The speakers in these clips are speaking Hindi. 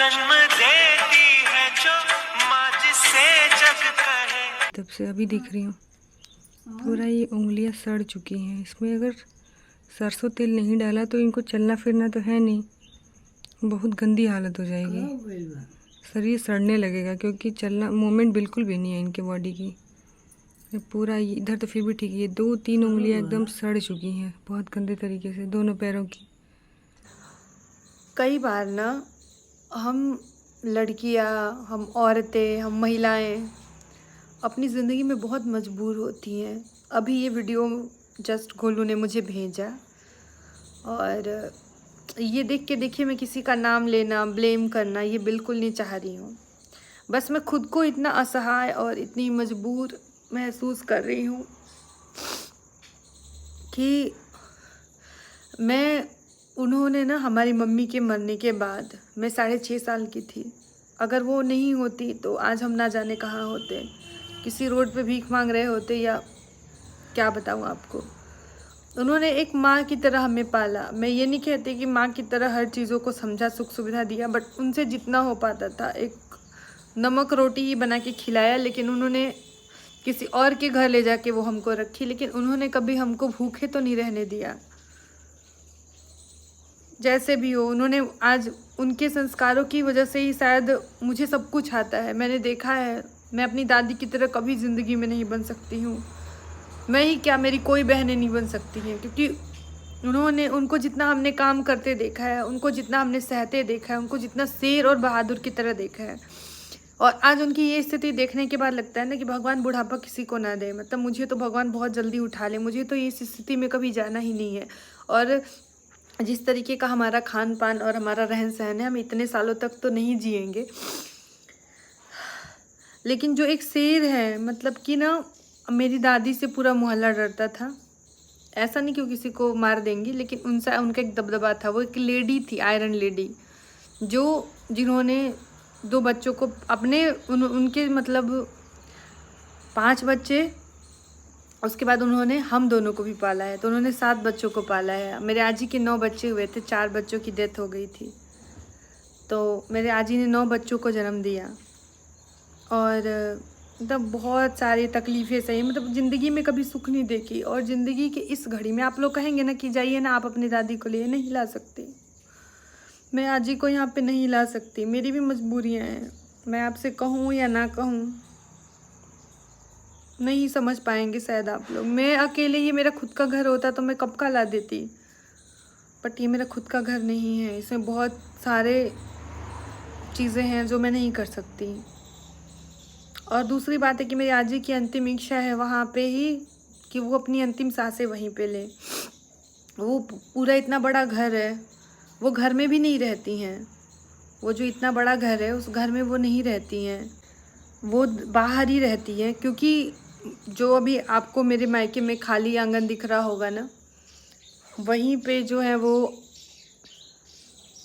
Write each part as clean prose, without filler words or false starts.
जन्म देती है जो माँ जिसे जग कहे। तब से अभी दिख रही हूँ पूरा ये उंगलियां सड़ चुकी हैं। इसमें अगर सरसों तेल नहीं डाला तो इनको चलना फिरना तो है नहीं, बहुत गंदी हालत हो जाएगी। शरीर सड़ने लगेगा क्योंकि चलना मूवमेंट बिल्कुल भी नहीं है इनके बॉडी की। ये पूरा इधर तो फिर भी ठीक है, ये 2-3 उंगलियां एकदम सड़ चुकी हैं बहुत गंदे तरीके से, दोनों पैरों की। कई बार ना हम लड़कियां, हम औरतें, हम महिलाएं अपनी ज़िंदगी में बहुत मजबूर होती हैं। अभी ये वीडियो जस्ट गोलू ने मुझे भेजा और ये देख के देखिए, मैं किसी का नाम लेना, ब्लेम करना ये बिल्कुल नहीं चाह रही हूँ। बस मैं खुद को इतना असहाय और इतनी मजबूर महसूस कर रही हूँ कि उन्होंने ना हमारी मम्मी के मरने के बाद, मैं 6.5 साल की थी, अगर वो नहीं होती तो आज हम ना जाने कहाँ होते, किसी रोड पे भीख मांग रहे होते या क्या बताऊँ आपको। उन्होंने एक माँ की तरह हमें पाला। मैं ये नहीं कहती कि माँ की तरह हर चीज़ों को समझा, सुख सुविधा दिया, बट उनसे जितना हो पाता था एक नमक रोटी ही बना के खिलाया। लेकिन उन्होंने किसी और के घर ले जाके वो हमको रखी, लेकिन उन्होंने कभी हमको भूखे तो नहीं रहने दिया। जैसे भी हो, उन्होंने आज उनके संस्कारों की वजह से ही शायद मुझे सब कुछ आता है। मैंने देखा है, मैं अपनी दादी की तरह कभी ज़िंदगी में नहीं बन सकती हूँ। मैं ही क्या, मेरी कोई बहनें नहीं बन सकती हैं, क्योंकि उनको जितना हमने काम करते देखा है, उनको जितना हमने सहते देखा है, उनको जितना शेर और बहादुर की तरह देखा है, और आज उनकी ये स्थिति देखने के बाद लगता है ना कि भगवान बुढ़ापा किसी को ना दे। मतलब मुझे तो भगवान बहुत जल्दी उठा ले, मुझे तो इस स्थिति में कभी जाना ही नहीं है। और जिस तरीके का हमारा खान पान और हमारा रहन सहन है, हम इतने सालों तक तो नहीं जिएंगे। लेकिन जो एक शेर है, मतलब कि ना, मेरी दादी से पूरा मोहल्ला डरता था। ऐसा नहीं कि वो किसी को मार देंगी, लेकिन उनका एक दबदबा था। वो एक लेडी थी, आयरन लेडी, जिन्होंने 2 बच्चों को उनके मतलब 5 बच्चे, उसके बाद उन्होंने हम दोनों को भी पाला है, तो उन्होंने 7 बच्चों को पाला है। मेरे आजी के 9 बच्चे हुए थे, 4 बच्चों की डेथ हो गई थी। तो मेरे आजी ने 9 बच्चों को जन्म दिया और मतलब बहुत सारी तकलीफ़ें सही, मतलब ज़िंदगी में कभी सुख नहीं देखी। और ज़िंदगी के इस घड़ी में आप लोग कहेंगे ना कि जाइए ना आप अपनी दादी को लिए, नहीं ला सकती। मैं आजी को यहाँ पे नहीं ला सकती, मेरी भी मजबूरियाँ हैं। मैं आपसे कहूँ या ना कहूँ, नहीं समझ पाएंगे शायद आप लोग। मैं अकेले, ये मेरा खुद का घर होता तो मैं कब का ला देती, बट ये मेरा खुद का घर नहीं है। इसमें बहुत सारे चीज़ें हैं जो मैं नहीं कर सकती। और दूसरी बात है कि मेरी आजी की अंतिम इच्छा है वहाँ पे ही कि वो अपनी अंतिम सांसें वहीं पे ले। वो पूरा इतना बड़ा घर है, वो घर में भी नहीं रहती हैं। वो जो इतना बड़ा घर है, उस घर में वो नहीं रहती हैं, वो बाहर ही रहती हैं। क्योंकि जो अभी आपको मेरे मायके में खाली आंगन दिख रहा होगा ना, वहीं पे जो है वो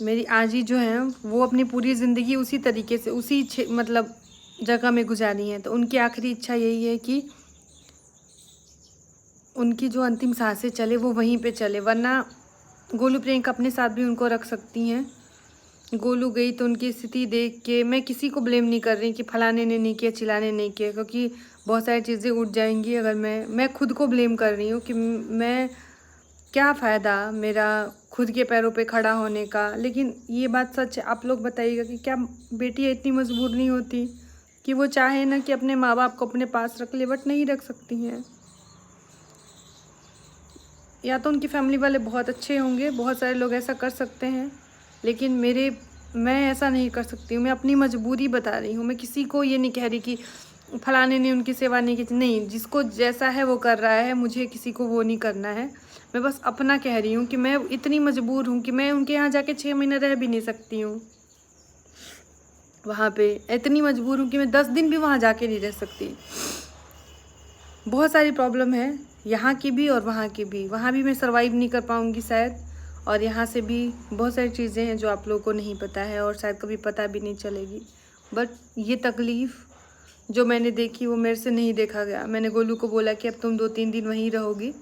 मेरी आजी जो है वो अपनी पूरी ज़िंदगी उसी तरीके से, उसी मतलब जगह में गुजारी हैं। तो उनकी आखिरी इच्छा यही है कि उनकी जो अंतिम सांसें चले वो वहीं पे चले। वरना गोलू प्रियंका अपने साथ भी उनको रख सकती हैं। गोलू गई तो उनकी स्थिति देख के मैं किसी को ब्लेम नहीं कर रही कि फलाने ने नहीं किया, चिल्लाने नहीं किया, क्योंकि बहुत सारी चीज़ें उठ जाएंगी अगर मैं खुद को ब्लेम कर रही हूँ कि मैं क्या फ़ायदा मेरा खुद के पैरों पे खड़ा होने का। लेकिन ये बात सच है। आप लोग बताइएगा कि क्या बेटियाँ इतनी मजबूर नहीं होती कि वो चाहे ना कि अपने माँ बाप को अपने पास रख ले, बट नहीं रख सकती हैं। या तो उनकी फैमिली वाले बहुत अच्छे होंगे, बहुत सारे लोग ऐसा कर सकते हैं, लेकिन मैं ऐसा नहीं कर सकती हूँ। मैं अपनी मजबूरी बता रही हूँ। मैं किसी को ये नहीं कह रही कि फलाने ने उनकी सेवा नहीं की। नहीं, जिसको जैसा है वो कर रहा है, मुझे किसी को वो नहीं करना है। मैं बस अपना कह रही हूँ कि मैं इतनी मजबूर हूँ कि मैं उनके यहाँ जाके 6 महीने रह भी नहीं सकती हूँ। वहाँ पे इतनी मजबूर हूँ कि मैं 10 दिन भी वहाँ जाके नहीं रह सकती। बहुत सारी प्रॉब्लम है, यहाँ की भी और वहाँ की भी। वहाँ भी मैं सर्वाइव नहीं कर पाऊँगी शायद, और यहाँ से भी बहुत सारी चीज़ें हैं जो आप लोगों को नहीं पता है और शायद कभी पता भी नहीं चलेगी। बट ये तकलीफ़ जो मैंने देखी वो मेरे से नहीं देखा गया। मैंने गोलू को बोला कि अब तुम 2-3 दिन वहीं रहोगी,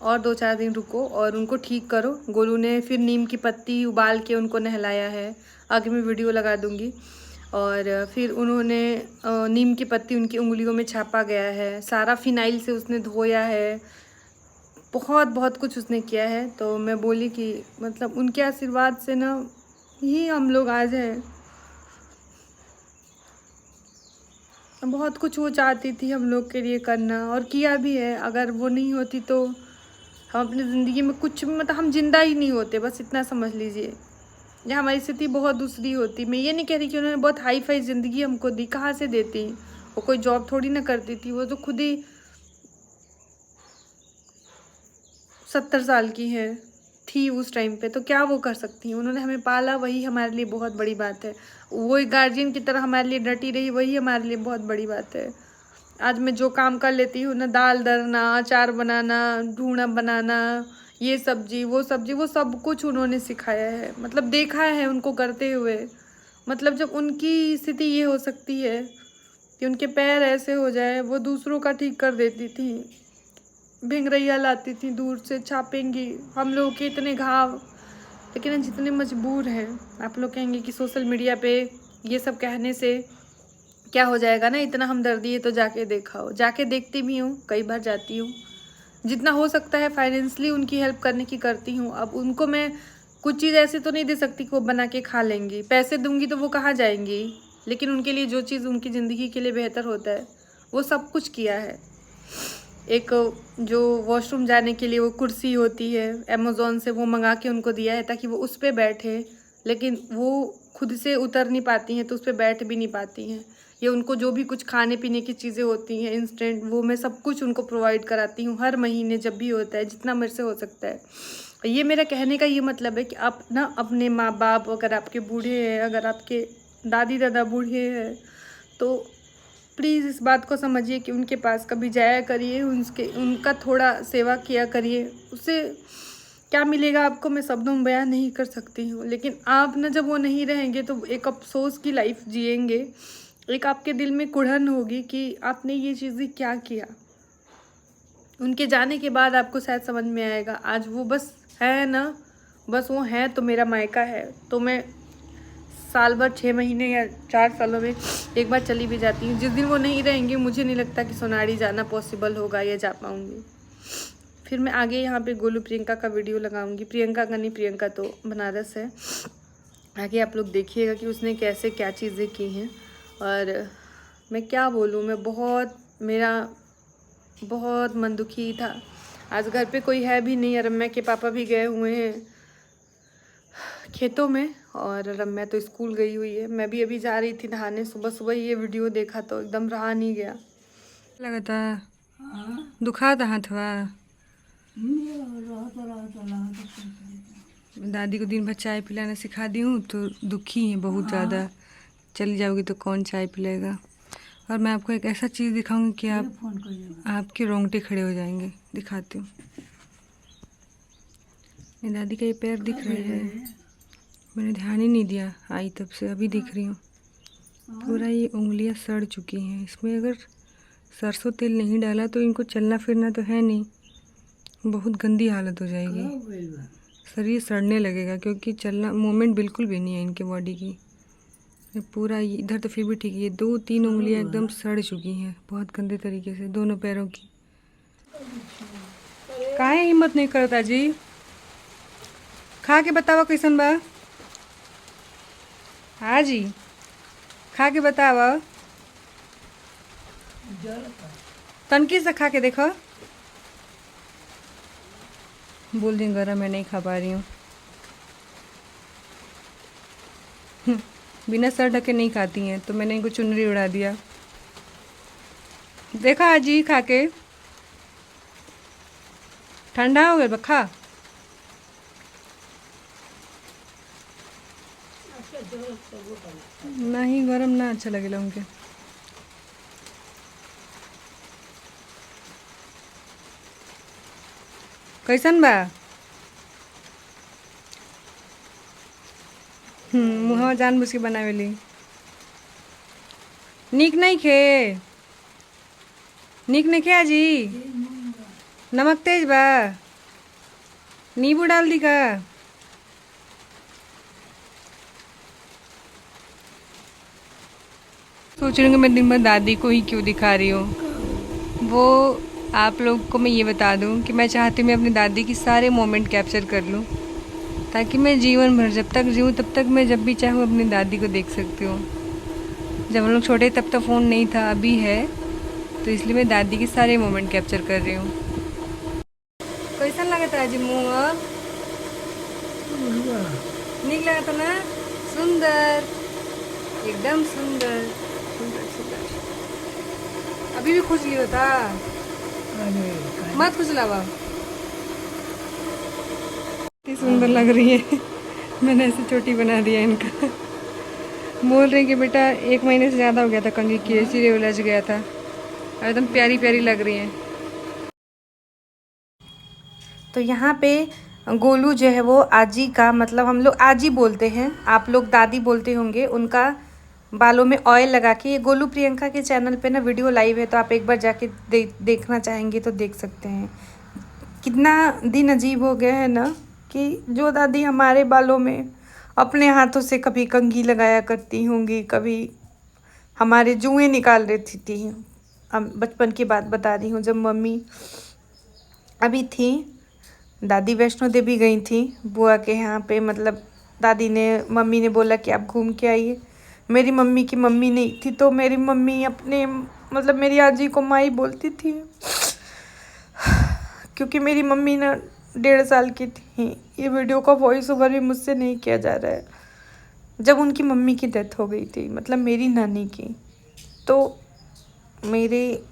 और 2-4 दिन रुको और उनको ठीक करो। गोलू ने फिर नीम की पत्ती उबाल के उनको नहलाया है, आगे मैं वीडियो लगा दूँगी। और फिर उन्होंने नीम की पत्ती उनकी उंगलियों में छापा गया है, सारा फिनाइल से उसने धोया है, बहुत बहुत कुछ उसने किया है। तो मैं बोली कि मतलब उनके आशीर्वाद से ना ही हम लोग आज हैं। बहुत कुछ वो चाहती थी हम लोग के लिए करना और किया भी है। अगर वो नहीं होती तो हम अपनी ज़िंदगी में कुछ मतलब हम जिंदा ही नहीं होते, बस इतना समझ लीजिए। या हमारी स्थिति बहुत दूसरी होती। मैं ये नहीं कह रही कि उन्होंने बहुत हाई फाई ज़िंदगी हमको दी, कहाँ से देती। वो कोई जॉब थोड़ी ना करती थी, वो तो खुद ही 70 साल की है थी उस टाइम पे, तो क्या वो कर सकती हैं। उन्होंने हमें पाला, वही हमारे लिए बहुत बड़ी बात है। वो एक गार्जियन की तरह हमारे लिए डटी रही, वही हमारे लिए बहुत बड़ी बात है। आज मैं जो काम कर लेती हूँ ना, दाल दरना, अचार बनाना, ढूंढना बनाना, ये सब्जी वो सब कुछ उन्होंने सिखाया है। मतलब देखा है उनको करते हुए। मतलब जब उनकी स्थिति ये हो सकती है कि उनके पैर ऐसे हो जाए, वो दूसरों का ठीक कर देती थी। भिंगरैया लाती थी दूर से, छापेंगी हम लोग के इतने घाव। लेकिन जितने मजबूर हैं, आप लोग कहेंगे कि सोशल मीडिया पे ये सब कहने से क्या हो जाएगा ना, इतना हमदर्दी है तो जाके देखा हो। जाके देखती भी हूँ, कई बार जाती हूँ, जितना हो सकता है फाइनेंशियली उनकी हेल्प करने की करती हूँ। अब उनको मैं कुछ चीज़ ऐसे तो नहीं दे सकती कि वो बना के खा लेंगी, पैसे दूंगी तो वो कहाँ जाएंगी। लेकिन उनके लिए जो चीज़ उनकी ज़िंदगी के लिए बेहतर होता है वो सब कुछ किया है। एक जो वॉशरूम जाने के लिए वो कुर्सी होती है, अमेज़ॉन से वो मंगा के उनको दिया है ताकि वो उस पर बैठे। लेकिन वो खुद से उतर नहीं पाती हैं तो उस पर बैठ भी नहीं पाती हैं। ये उनको जो भी कुछ खाने पीने की चीज़ें होती हैं इंस्टेंट, वो मैं सब कुछ उनको प्रोवाइड कराती हूँ हर महीने जब भी होता है, जितना मेरे से हो सकता है। ये मेरा कहने का ये मतलब है कि आप ना अपने माँ बाप, अगर आपके बूढ़े हैं, अगर आपके दादी दादा बूढ़े हैं, तो प्लीज़ इस बात को समझिए कि उनके पास कभी जाया करिए, उनका थोड़ा सेवा किया करिए। उससे क्या मिलेगा आपको मैं शब्दों में बयान नहीं कर सकती हूँ। लेकिन आप ना जब वो नहीं रहेंगे तो एक अफसोस की लाइफ जिएंगे, एक आपके दिल में कुढ़न होगी कि आपने ये चीज़ें क्या किया। उनके जाने के बाद आपको शायद समझ में आएगा। आज वो बस है ना, बस वो है तो मेरा मायका है। तो मैं साल भर 6 महीने या 4 सालों में एक बार चली भी जाती हूँ। जिस दिन वो नहीं रहेंगे मुझे नहीं लगता कि सोनाड़ी जाना पॉसिबल होगा या जा पाऊँगी। फिर मैं आगे यहाँ पे गोलू प्रियंका का वीडियो लगाऊंगी। प्रियंका का नहीं, प्रियंका तो बनारस है। आगे आप लोग देखिएगा कि उसने कैसे क्या चीज़ें की हैं। और मैं क्या बोलूँ, मेरा बहुत मन दुखी था। आज घर पे कोई है भी नहीं, रम्या के पापा भी गए हुए हैं खेतों में और रम्या तो स्कूल गई हुई है। मैं भी अभी जा रही थी नहाने, सुबह सुबह ये वीडियो देखा तो एकदम रहा नहीं गया। लगा था दुखा था हाथवा। दादी को दिन भर चाय पिलाना सिखा दी हूँ तो दुखी है बहुत ज़्यादा। चली जाओगी तो कौन चाय पिलाएगा। और मैं आपको एक ऐसा चीज़ दिखाऊंगी कि आपके रोंगटे खड़े हो जाएंगे। दिखाती हूँ। मेरी दादी का ये पैर दिख रहा है, मैंने ध्यान ही नहीं दिया आई तब से, अभी दिख रही हूँ। पूरा ये उंगलियां सड़ चुकी हैं। इसमें अगर सरसों तेल नहीं डाला तो इनको चलना फिरना तो है नहीं, बहुत गंदी हालत हो जाएगी। शरीर सड़ने लगेगा क्योंकि चलना मूवमेंट बिल्कुल भी नहीं है इनके बॉडी की। ये पूरा इधर तो फिर भी ठीक है, ये 2-3 उंगलियां एकदम सड़ चुकी हैं बहुत गंदे तरीके से, दोनों पैरों की। काहे हिम्मत नहीं करता जी, खा के बतावा कैसन बा। हाँ जी, खा के बतावा, तनकी से खा के देखो। बोल दिन गरम मैं नहीं खा पा रही हूँ। बिना सर ढके नहीं खाती हैं तो मैंने इनको चुनरी उड़ा दिया। देखा आजी खा के, ठंडा हो गया बखा। नहीं गरम ना अच्छा लगेला उनके। कैसन बा? मुँह जानबूझ के बनावेली। निक नहीं खे, निक नहीं खे आजी, नमक तेज बा। नींबू डाल दी का? सोच रही हूँ कि मैं दिन भर दादी को ही क्यों दिखा रही हूँ। वो आप लोग को मैं ये बता दूँ कि मैं चाहती हूँ मैं अपनी दादी की सारे मोमेंट कैप्चर कर लूँ, ताकि मैं जीवन भर जब तक जीऊँ तब तक मैं जब भी चाहूँ अपनी दादी को देख सकती हूँ। जब हम लोग छोटे तब तो फ़ोन नहीं था, अभी है, तो इसलिए मैं दादी के सारे मोमेंट कैप्चर कर रही हूँ। कैसा लगा था आज मुँह? नीक लगा था ना? सुंदर, एकदम सुंदर सुंदर सुंदर। अभी भी खुजली होता? मत खुजलावा। इतनी सुंदर लग रही है। मैंने ऐसे चोटी बना दिया इनका। बोल रहे हैं कि बेटा 1 महीने से ज़्यादा हो गया था कंघी की, इसीलिए उलझ गया था। और एकदम प्यारी प्यारी लग रही हैं। तो यहाँ पे गोलू जो है वो आजी का, मतलब हम लोग आजी बोलते हैं, आप लोग दादी बोलते होंगे, उनका बालों में ऑयल लगा के, ये गोलू प्रियंका के चैनल पे ना वीडियो लाइव है, तो आप एक बार जाके देखना चाहेंगे तो देख सकते हैं। कितना दिन अजीब हो गया है ना कि जो दादी हमारे बालों में अपने हाथों से कभी कंघी लगाया करती होंगी, कभी हमारे जुएँ निकाल देती थी। अब बचपन की बात बता रही हूँ, जब मम्मी अभी थी, दादी वैष्णो देवी गई थी बुआ के यहाँ पे, मतलब दादी ने, मम्मी ने बोला कि आप घूम के आइए। मेरी मम्मी की मम्मी नहीं थी, तो मेरी मम्मी अपने, मतलब मेरी आजी को माई बोलती थी, क्योंकि मेरी मम्मी ना 1.5 साल की थी। ये वीडियो का वॉइस ओवर भी मुझसे नहीं किया जा रहा है। जब उनकी मम्मी की डेथ हो गई थी, मतलब मेरी नानी की, तो मेरे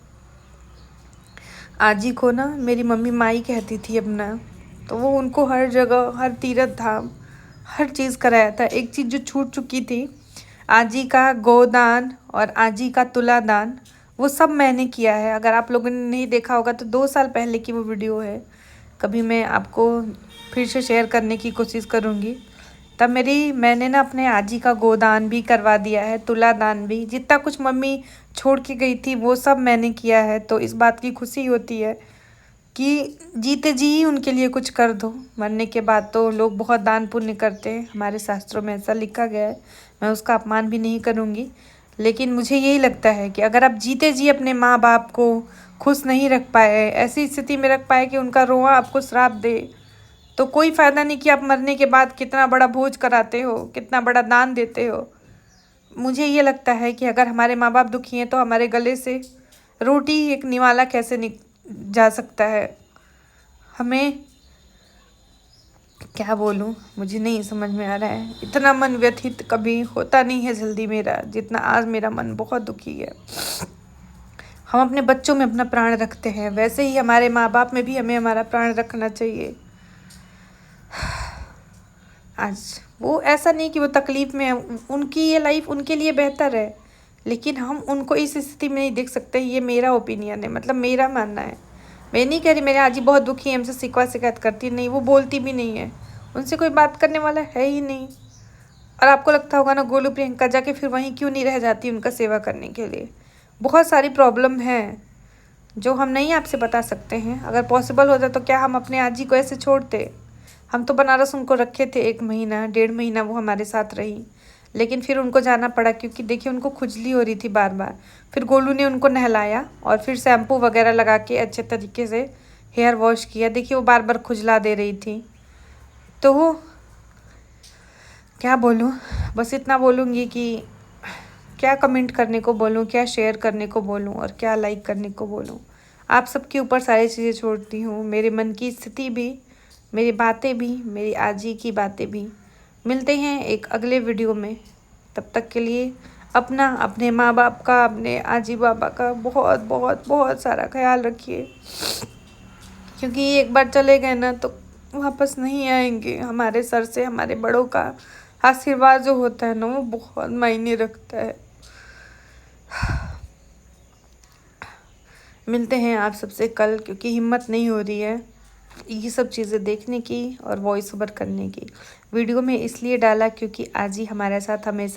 आजी को ना मेरी मम्मी माई कहती थी अपना, तो वो उनको हर जगह, हर तीर्थ धाम, हर चीज़ कराया था। एक चीज़ जो छूट चुकी थी, आजी का गोदान और आजी का तुलादान, वो सब मैंने किया है। अगर आप लोगों ने नहीं देखा होगा तो 2 साल पहले की वो वीडियो है, कभी मैं आपको फिर से शेयर करने की कोशिश करूँगी। तब मैंने ना अपने आजी का गोदान भी करवा दिया है, तुलादान भी, जितना कुछ मम्मी छोड़ के गई थी वो सब मैंने किया है। तो इस बात की खुशी होती है कि जीते जी ही उनके लिए कुछ कर दो। मरने के बाद तो लोग बहुत दान पुण्य करते हैं, हमारे शास्त्रों में ऐसा लिखा गया है, मैं उसका अपमान भी नहीं करूँगी। लेकिन मुझे यही लगता है कि अगर आप जीते जी अपने माँ बाप को खुश नहीं रख पाए, ऐसी स्थिति में रख पाए कि उनका रोआ आपको श्राप दे, तो कोई फ़ायदा नहीं कि आप मरने के बाद कितना बड़ा भोज कराते हो, कितना बड़ा दान देते हो। मुझे ये लगता है कि अगर हमारे माँ बाप दुखी हैं तो हमारे गले से रोटी एक निवाला कैसे जा सकता है। हमें क्या बोलूँ, मुझे नहीं समझ में आ रहा है। इतना मन व्यथित कभी होता नहीं है जल्दी मेरा, जितना आज मेरा मन बहुत दुखी है। हम अपने बच्चों में अपना प्राण रखते हैं, वैसे ही हमारे माँ बाप में भी हमें हमारा प्राण रखना चाहिए। आज वो ऐसा नहीं कि वो तकलीफ़ में है, उनकी ये लाइफ उनके लिए बेहतर है, लेकिन हम उनको इस स्थिति में नहीं देख सकते। ये मेरा ओपिनियन है, मतलब मेरा मानना है। मैं नहीं कह रही मेरी आजी बहुत दुखी है, हमसे शिकवा शिकायत करती नहीं, वो बोलती भी नहीं है, उनसे कोई बात करने वाला है ही नहीं। और आपको लगता होगा ना गोलू प्रियंका जाके फिर वहीं क्यों नहीं रह जाती उनका सेवा करने के लिए। बहुत सारी प्रॉब्लम है जो हम नहीं आपसे बता सकते हैं। अगर पॉसिबल होता तो क्या हम अपने आजी को ऐसे छोड़ते? हम तो बनारस उनको रखे थे 1 महीना 1.5 महीना, वो हमारे साथ रही, लेकिन फिर उनको जाना पड़ा क्योंकि देखिए उनको खुजली हो रही थी बार बार। फिर गोलू ने उनको नहलाया और फिर शैम्पू वगैरह लगा के अच्छे तरीके से हेयर वॉश किया। देखिए वो बार बार खुजला दे रही थी। तो वो क्या बोलूँ, बस इतना बोलूँगी कि क्या कमेंट करने को बोलूँ, क्या शेयर करने को बोलूँ और क्या लाइक करने को बोलूँ। आप सबके ऊपर सारी चीज़ें छोड़ती हूँ, मेरे मन की स्थिति भी, मेरी बातें भी, मेरी आजी की बातें भी। मिलते हैं एक अगले वीडियो में, तब तक के लिए अपना, अपने माँ बाप का, अपने आजी बाबा का बहुत बहुत बहुत सारा ख्याल रखिए, क्योंकि एक बार चले गए ना तो वापस नहीं आएंगे। हमारे सर से हमारे बड़ों का आशीर्वाद जो होता है ना, वो बहुत मायने रखता है। मिलते हैं आप सबसे कल, क्योंकि हिम्मत नहीं हो रही है ये सब चीज़ें देखने की और वॉइस ओवर करने की। वीडियो में इसलिए डाला क्योंकि आज ही हमारे साथ हमेशा